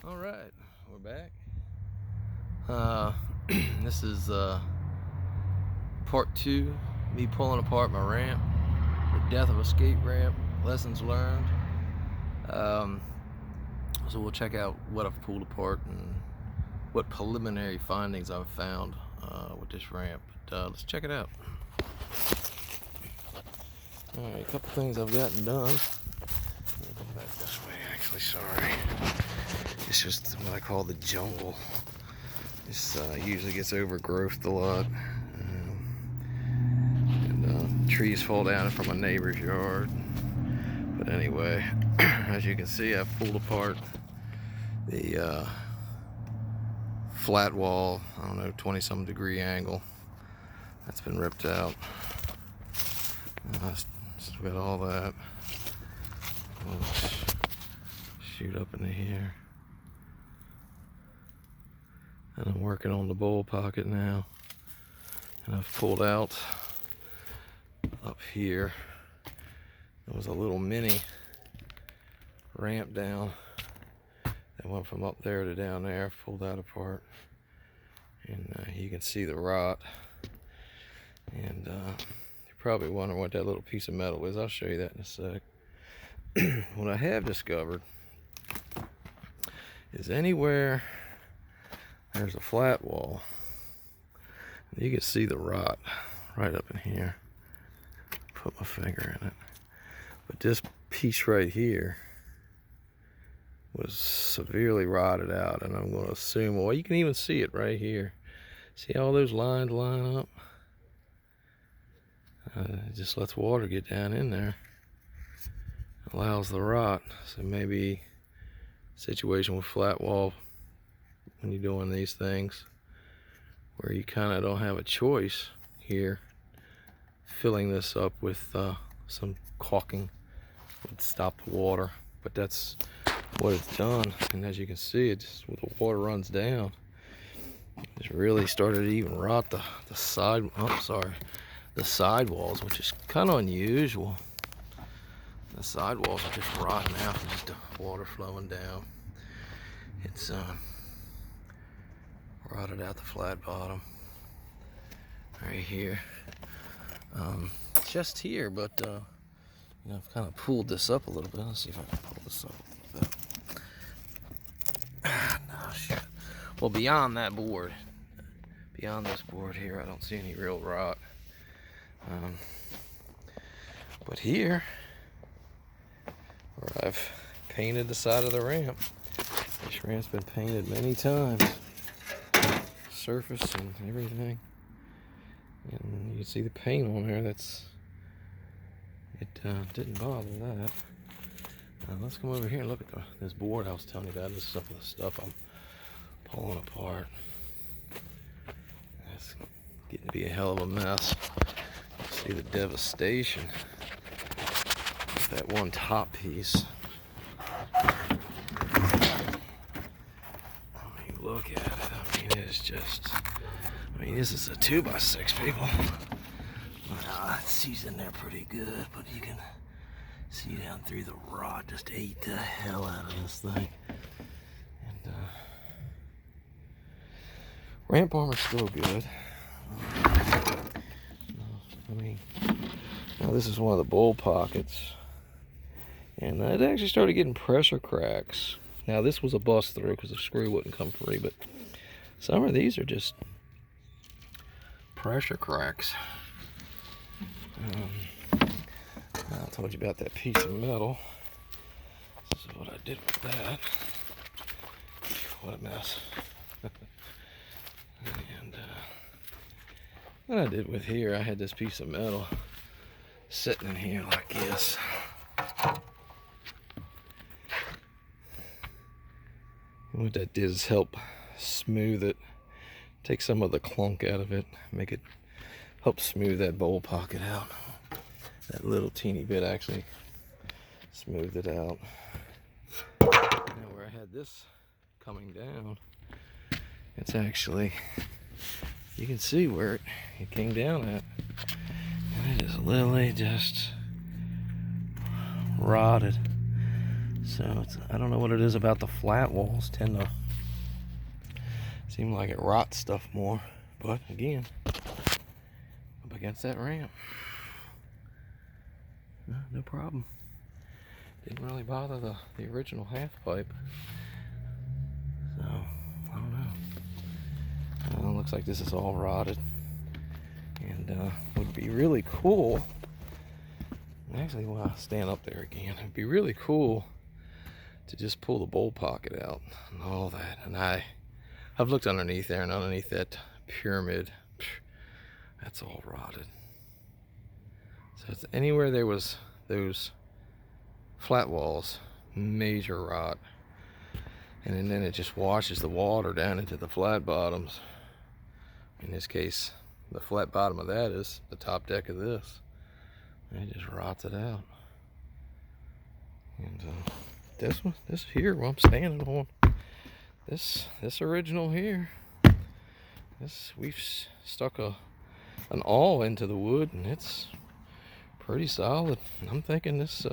All right, we're back. This is part 2, me pulling apart my ramp, the death of a skate ramp, lessons learned. So we'll check out what I've pulled apart and what preliminary findings I've found with this ramp. But, let's check it out. All right, a couple things I've gotten done. Go back this way, actually, sorry. It's just what I call the jungle. This usually gets overgrowthed a lot. And trees fall down from a neighbor's yard. But anyway, as you can see, I've pulled apart the flat wall, I don't know, 20-some degree angle. That's been ripped out. Still got all that. Let's shoot up into here. And I'm working on the bowl pocket now. And I've pulled out up here. There was a little mini ramp down that went from up there to down there. I've pulled that apart. And you can see the rot. And you're probably wondering what that little piece of metal is. I'll show you that in a sec. What I have discovered is anywhere there's a flat wall, you can see the rot right up in here. Put my finger in it. But this piece right here was severely rotted out, and I'm going to assume, well, you can even see it right here. See how all those lines line up? It just lets water get down in there. Allows the rot. So maybe situation with flat wall when you're doing these things where you kind of don't have a choice here. Filling this up with some caulking would stop the water, but that's what it's done. And as you can see, it's when the water runs down, it's really started to even rot the side. The sidewalls, which is kind of unusual. The sidewalls are just rotting out from just the water flowing down. It's rotted out the flat bottom right here. Just here, but you know, I've kind of pulled this up a little bit. Let's see if I can pull this up a little bit. No, shit. Well, beyond that board, beyond this board here, I don't see any real rot. But here, where I've painted the side of the ramp, this ramp's been painted many times, surface and everything, and you can see the paint on there. It didn't bother that. Let's come over here and look at this board I was telling you about. This is some of the stuff I'm pulling apart. It's getting to be a hell of a mess. See the devastation of that one top piece. I mean, look at it. I mean, it's just, I mean, this is a 2x6, people. It sees in there pretty good, but you can see down through the rot. Just ate the hell out of this thing. And ramp armor's still good. I mean, now this is one of the bowl pockets, and it actually started getting pressure cracks. Now this was a bust through because the screw wouldn't come free, but some of these are just pressure cracks. I told you about that piece of metal. This is what I did with that. What a mess. And what I did with here, I had this piece of metal sitting in here like this. And what that did is help smooth it, take some of the clunk out of it, make it help smooth that bowl pocket out. That little teeny bit actually smoothed it out. Now where I had this coming down, it's actually, you can see where it came down at. And it is literally just rotted. So I don't know what it is about the flat walls. Tend to seem like it rots stuff more. But again, up against that ramp, no problem. Didn't really bother the original half pipe. So I don't know. Looks like this is all rotted, and would be really cool. Actually, when I stand up there again, it'd be really cool to just pull the bowl pocket out and all that. And I've looked underneath there, and underneath that pyramid, that's all rotted. So it's anywhere there was those flat walls, major rot. And then it just washes the water down into the flat bottoms. In this case, the flat bottom of that is the top deck of this. And it just rots it out. And this here, where I'm standing on, this original here, we've stuck an awl into the wood, and it's pretty solid. I'm thinking this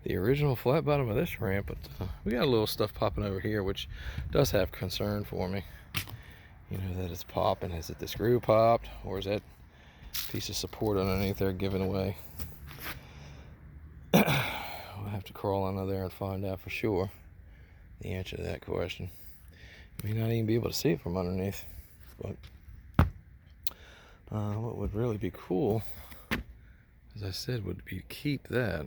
the original flat bottom of this ramp, but we got a little stuff popping over here, which does have concern for me. You know, that it's popping. Is it the screw popped, or is that piece of support underneath there giving away? We'll have to crawl under there and find out for sure the answer to that question. You may not even be able to see it from underneath, but what would really be cool, as I said, would be to keep that,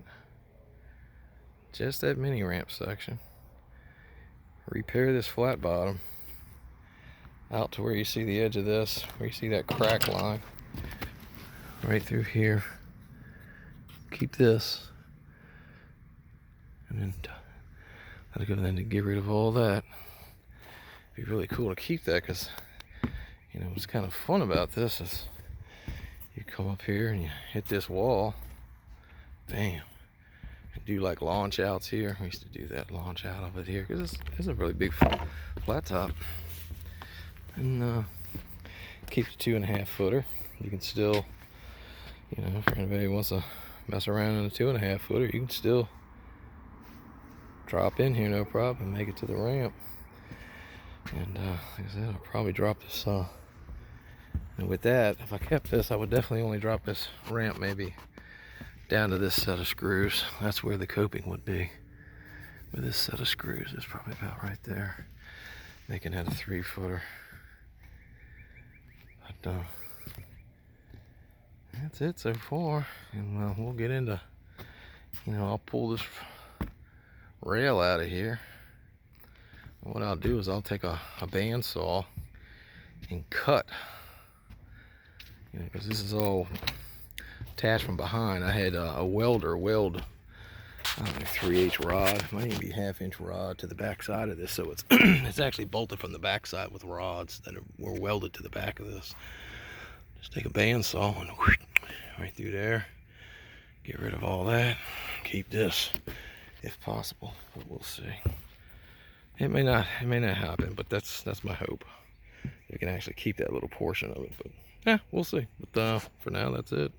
just that mini ramp section, repair this flat bottom out to where you see the edge of this, where you see that crack line right through here. Keep this, and then let it go then to get rid of all that. It'd be really cool to keep that, because you know what's kind of fun about this is you come up here and you hit this wall, bam, and do like launch outs here. We used to do that, launch out of it here, because it's a really big flat top. And keep the 2.5 footer. You can still, you know, if anybody wants to mess around in a 2.5 footer, you can still drop in here, no problem, and make it to the ramp. And like I said, I'll probably drop this. And with that, if I kept this, I would definitely only drop this ramp maybe down to this set of screws. That's where the coping would be. With this set of screws, it's probably about right there, making that a 3-footer. But that's it so far, and we'll get into, you know, I'll pull this rail out of here. And what I'll do is I'll take a bandsaw and cut, you know, because this is all attached from behind. I had a welder weld, I don't know, 3/8 rod, might even be 1/2-inch rod to the back side of this, so it's it's actually bolted from the back side with rods that were welded to the back of this. Just take a bandsaw and whoosh, right through there, get rid of all that, keep this if possible, but we'll see. It may not happen, but that's my hope. We can actually keep that little portion of it, but yeah, we'll see. But for now, that's it.